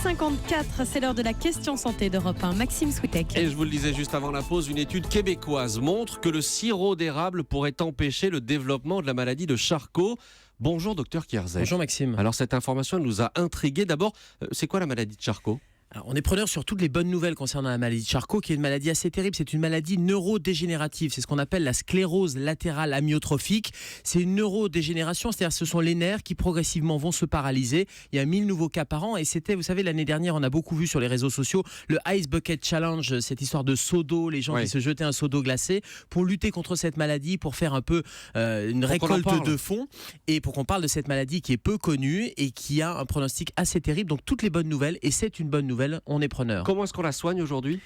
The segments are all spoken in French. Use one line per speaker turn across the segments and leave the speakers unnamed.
7h54, c'est l'heure de la question santé d'Europe 1. Maxime Switek.
Et je vous le disais juste avant la pause, une étude québécoise montre que le sirop d'érable pourrait empêcher le développement de la maladie de Charcot. Bonjour docteur Kierzek.
Bonjour Maxime.
Alors cette information nous a intrigués. D'abord, c'est quoi la maladie de Charcot ?
Alors, on est preneur sur toutes les bonnes nouvelles concernant la maladie de Charcot, qui est une maladie assez terrible. C'est une maladie neurodégénérative. C'est ce qu'on appelle la sclérose latérale amyotrophique. C'est une neurodégénération, c'est-à-dire que ce sont les nerfs qui progressivement vont se paralyser. Il y a 1000 nouveaux cas par an et c'était, vous savez, l'année dernière, on a beaucoup vu sur les réseaux sociaux le Ice Bucket Challenge, cette histoire de seau d'eau, les gens qui se jetaient un seau d'eau glacé pour lutter contre cette maladie, pour faire un peu une récolte de fonds et pour qu'on parle de cette maladie qui est peu connue et qui a un pronostic assez terrible. Donc toutes les bonnes nouvelles, et c'est une bonne nouvelle, on est preneur.
Comment est-ce qu'on la soigne aujourd'hui ?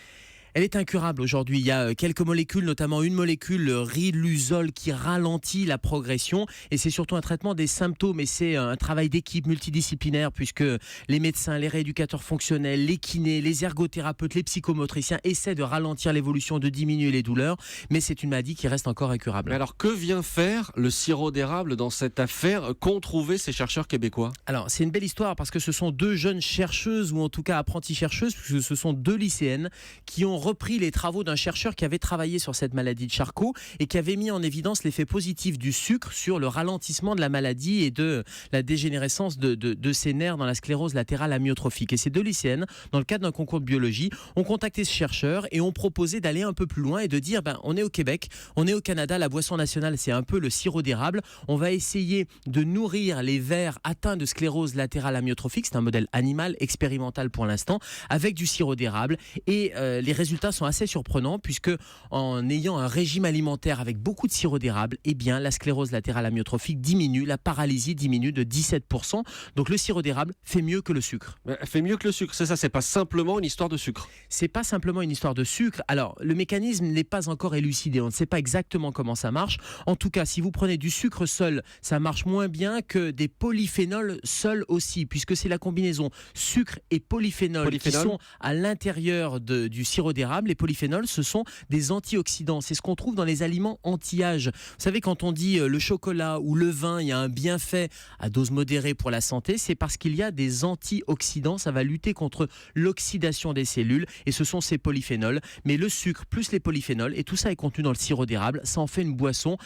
Elle est incurable aujourd'hui. Il y a quelques molécules, notamment une molécule, le riluzole, qui ralentit la progression. Et c'est surtout un traitement des symptômes. Et c'est un travail d'équipe multidisciplinaire, puisque les médecins, les rééducateurs fonctionnels, les kinés, les ergothérapeutes, les psychomotriciens essaient de ralentir l'évolution, de diminuer les douleurs. Mais c'est une maladie qui reste encore incurable.
Mais alors, que vient faire le sirop d'érable dans cette affaire qu'ont trouvé ces chercheurs québécois ?
Alors, c'est une belle histoire parce que ce sont deux jeunes chercheuses, ou en tout cas apprenties chercheuses, puisque ce sont deux lycéennes qui ont repris les travaux d'un chercheur qui avait travaillé sur cette maladie de Charcot et qui avait mis en évidence l'effet positif du sucre sur le ralentissement de la maladie et de la dégénérescence de ces nerfs dans la sclérose latérale amyotrophique. Et ces deux lycéennes, dans le cadre d'un concours de biologie, ont contacté ce chercheur et ont proposé d'aller un peu plus loin et de dire, on est au Québec, on est au Canada, la boisson nationale c'est un peu le sirop d'érable, on va essayer de nourrir les vers atteints de sclérose latérale amyotrophique, c'est un modèle animal expérimental pour l'instant, avec du sirop d'érable et les résultats sont assez surprenants puisque en ayant un régime alimentaire avec beaucoup de sirop d'érable, eh bien la sclérose latérale amyotrophique diminue, la paralysie diminue de 17%. Donc le sirop d'érable fait mieux que le sucre.
Fait mieux que le sucre, c'est ça, c'est pas simplement une histoire de sucre.
C'est pas simplement une histoire de sucre. Alors le mécanisme n'est pas encore élucidé, on ne sait pas exactement comment ça marche. En tout cas, si vous prenez du sucre seul, ça marche moins bien que des polyphénols seuls aussi, puisque c'est la combinaison sucre et polyphénol qui sont à l'intérieur du sirop d'érable. Les polyphénols, ce sont des antioxydants. C'est ce qu'on trouve dans les aliments anti-âge. Vous savez, quand on dit le chocolat ou le vin, il y a un bienfait à dose modérée pour la santé, c'est parce qu'il y a des antioxydants. Ça va lutter contre l'oxydation des cellules et ce sont ces polyphénols. Mais le sucre plus les polyphénols, et tout ça est contenu dans le sirop d'érable, ça en fait une boisson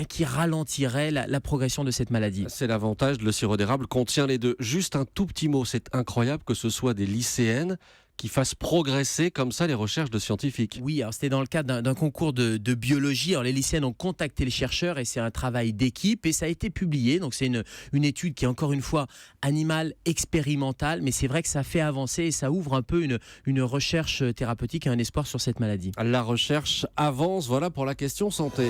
qui ralentirait la progression de cette maladie.
C'est l'avantage, le sirop d'érable contient les deux. Juste un tout petit mot, c'est incroyable que ce soit des lycéennes qui fassent progresser comme ça les recherches de scientifiques.
Oui, alors c'était dans le cadre d'un concours de biologie. Alors les lycéennes ont contacté les chercheurs et c'est un travail d'équipe et ça a été publié. Donc c'est une étude qui est encore une fois animale expérimentale, mais c'est vrai que ça fait avancer et ça ouvre un peu une recherche thérapeutique et un espoir sur cette maladie.
La recherche avance, voilà pour la question santé.